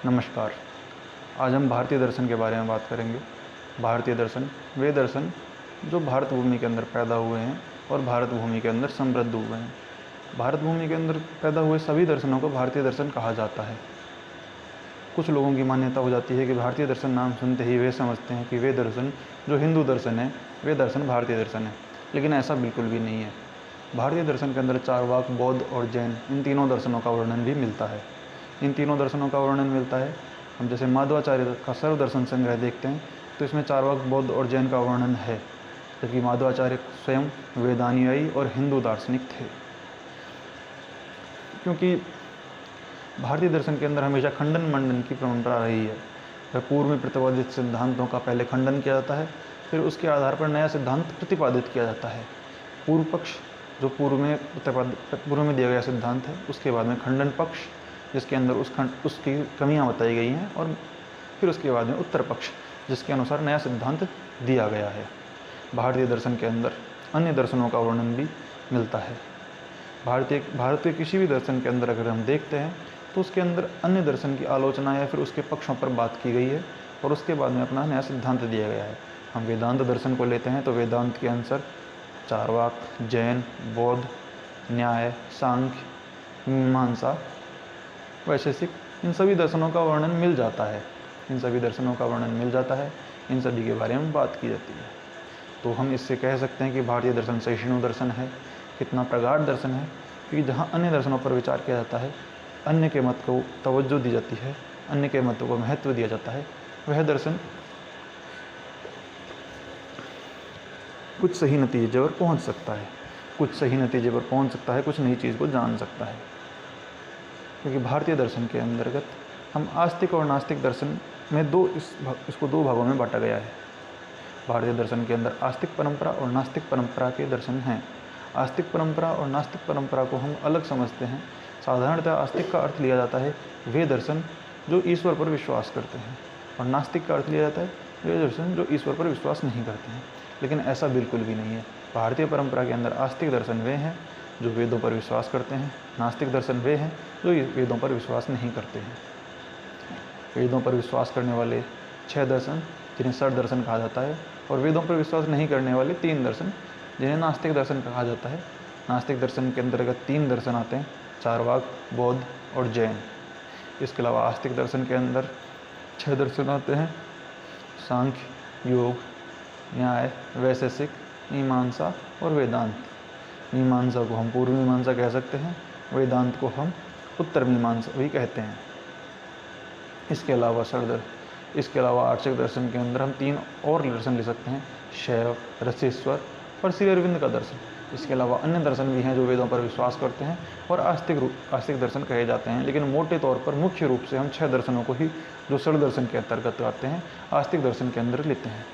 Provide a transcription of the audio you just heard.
नमस्कार। आज हम भारतीय दर्शन के बारे में बात करेंगे। भारतीय दर्शन वे दर्शन जो भारत भूमि के अंदर पैदा हुए हैं और भारत भूमि के अंदर समृद्ध हुए हैं। भारत भूमि के अंदर पैदा हुए सभी दर्शनों को भारतीय दर्शन कहा जाता है। कुछ लोगों की मान्यता हो जाती है कि भारतीय दर्शन नाम सुनते ही वे समझते हैं कि वे दर्शन जो हिंदू दर्शन है वे दर्शन भारतीय दर्शन है, लेकिन ऐसा बिल्कुल भी नहीं है। भारतीय दर्शन के अंदर चारवाक, बौद्ध और जैन इन तीनों दर्शनों का वर्णन भी मिलता है। इन तीनों दर्शनों का वर्णन मिलता है। हम जैसे माधवाचार्य का सर्वदर्शन संग्रह देखते हैं तो इसमें चारवाक, बौद्ध और जैन का वर्णन है, जबकि माधवाचार्य स्वयं वेदानुयायी और हिंदू दार्शनिक थे। क्योंकि भारतीय दर्शन के अंदर हमेशा खंडन मंडन की परंपरा रही है। वह पूर्व में प्रतिपादित सिद्धांतों का पहले खंडन किया जाता है, फिर उसके आधार पर नया सिद्धांत प्रतिपादित किया जाता है। पूर्व पक्ष जो पूर्व में दिया गया सिद्धांत है, उसके बाद में खंडन पक्ष जिसके अंदर उसकी कमियां बताई गई हैं, और फिर उसके बाद में उत्तर पक्ष जिसके अनुसार नया सिद्धांत दिया गया है। भारतीय दर्शन के अंदर अन्य दर्शनों का वर्णन भी मिलता है। भारतीय किसी भी दर्शन के अंदर अगर हम देखते हैं तो उसके अंदर अन्य दर्शन की आलोचना या फिर उसके पक्षों पर बात की गई है और उसके बाद में अपना नया सिद्धांत दिया गया है। हम वेदांत दर्शन को लेते हैं तो वेदांत के अनुसार चारवाक, जैन, बौद्ध, न्याय, सांख्य, मीमांसा, वैशेषिक, इन सभी दर्शनों का वर्णन मिल जाता है। इन सभी के बारे में बात की जाती है। तो हम इससे कह सकते हैं कि भारतीय दर्शन सहिष्णु दर्शन है। कितना प्रगाढ़ दर्शन है, क्योंकि जहाँ अन्य दर्शनों पर विचार किया जाता है, अन्य के मत को तवज्जो दी जाती है, अन्य के मत को महत्व दिया जाता है, वह दर्शन कुछ सही नतीजे पर पहुँच सकता है, कुछ नई चीज़ को जान सकता है। क्योंकि भारतीय दर्शन के अंतर्गत हम आस्तिक और नास्तिक दर्शन में इसको दो भागों में बांटा गया है। भारतीय दर्शन के अंदर आस्तिक परंपरा और नास्तिक परंपरा के दर्शन हैं। आस्तिक परंपरा और नास्तिक परंपरा को हम अलग समझते हैं। साधारणतः आस्तिक का अर्थ लिया जाता है वे दर्शन जो ईश्वर पर विश्वास करते हैं, और नास्तिक का अर्थ लिया जाता है वे दर्शन जो ईश्वर पर विश्वास नहीं करते हैं। लेकिन ऐसा बिल्कुल भी नहीं है। भारतीय परंपरा के अंदर आस्तिक दर्शन वे हैं जो वेदों पर विश्वास करते हैं, नास्तिक दर्शन वे हैं जो वेदों पर विश्वास नहीं करते हैं। वेदों पर विश्वास करने वाले 6 दर्शन जिन्हें षड दर्शन कहा जाता है, और वेदों पर विश्वास नहीं करने वाले 3 दर्शन जिन्हें नास्तिक दर्शन कहा जाता है। नास्तिक दर्शन के अंतर्गत 3 दर्शन आते हैं, चारवाक, बौद्ध और जैन। इसके अलावा आस्तिक दर्शन के अंदर 6 दर्शन आते हैं, सांख्य, योग, न्याय, वैशेषिक, मीमांसा और वेदांत। मीमांसा को हम पूर्व मीमांसा कह सकते हैं, वेदांत को हम उत्तर मीमांसा भी कहते हैं। इसके अलावा आर्षिक दर्शन के अंदर हम 3 और दर्शन ले सकते हैं, शैव, रसेश्वर और श्री अरविंद का दर्शन। इसके अलावा अन्य दर्शन भी हैं जो वेदों पर विश्वास करते हैं और आस्तिक दर्शन कहे जाते हैं। लेकिन मोटे तौर पर मुख्य रूप से हम 6 दर्शनों को ही, जो षड दर्शन के अंतर्गत आते हैं, आस्तिक दर्शन के अंदर लेते हैं।